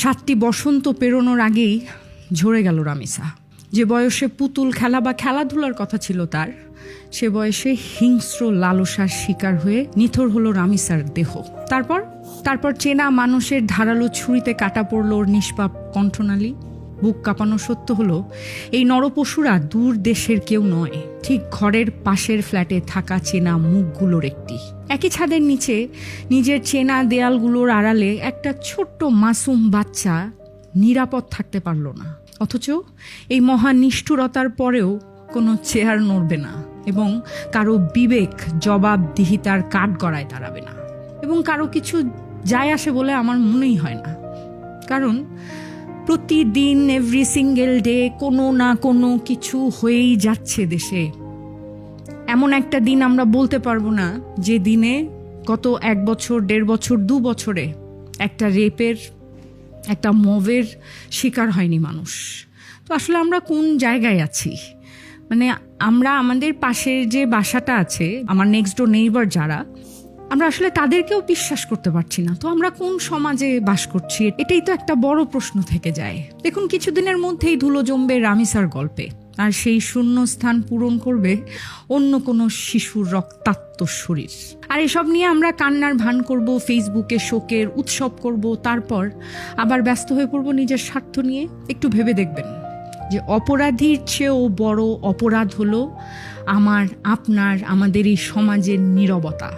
7টি বসন্ত পেরোনোর আগেই ঝরে গেল রামিসা। যে বয়সে পুতুল খেলা বা খেলাধুলার কথা ছিল তার, সে বয়সে হিংস্র লালসার শিকার হয়ে নিথর হলো রামিসার দেহ। তারপর চেনা মানুষের ধারালো ছুরিতে কাটা পড়ল ওর নিষ্পাপ কণ্ঠনালী। বুক কাঁপানো সত্য হলো, এই নরপশুরা দূর দেশের কেউ নয়, ঠিক ঘরের পাশের ফ্ল্যাটে থাকা চেনা মুখগুলোর একটি। একই ছাদের নিচে নিজের চেনা দেয়ালগুলোর আড়ালে একটা ছোট্ট মাসুম বাচ্চা নিরাপদ থাকতে পারল না। অথচ এই মহা নিষ্ঠুরতার পরেও কোনো চেয়ার নড়বে না, এবং কারো বিবেক জবাবদিহিতার কাঠগড়ায় দাঁড়াবে না, এবং কারো কিছু যায় আসে বলে আমার মনেই হয় না। কারণ প্রতিদিন এভরি সিঙ্গেল ডে কোনো না কোনো কিছু হয়েই যাচ্ছে দেশে। এমন একটা দিন আমরা বলতে পারবো না যে দিনে গত 1 বছর, 1.5 বছর, 2 বছরে একটা রেপের, একটা মবের শিকার হয়নি মানুষ। তো আসলে আমরা কোন জায়গায় আছি? মানে আমরা আমাদের পাশের যে বাসাটা আছে, আমার নেক্সট ডোর নেইবার যারা, আমরা আসলে তাদেরকেও বিশ্বাস করতে পারছি না। তো আমরা কোন সমাজে বাস করছি? এটাই তো একটা বড় প্রশ্ন থেকে যায়। দেখুন, কিছুদিনের মধ্যেই ধুলো জমবে রামিসার গল্পে, আর সেই শূন্য স্থান পূরণ করবে অন্য কোনো শিশুর রক্তাক্ত শরীর। আর এসব নিয়ে আমরা কান্নার ভান করব, ফেসবুকে শোকের উৎসব করব, তারপর আবার ব্যস্ত হয়ে পড়ব নিজের স্বার্থ নিয়ে। একটু ভেবে দেখবেন যে অপরাধীর চেয়েও বড় অপরাধ হলো আমার, আপনার, আমাদের এই সমাজের নীরবতা।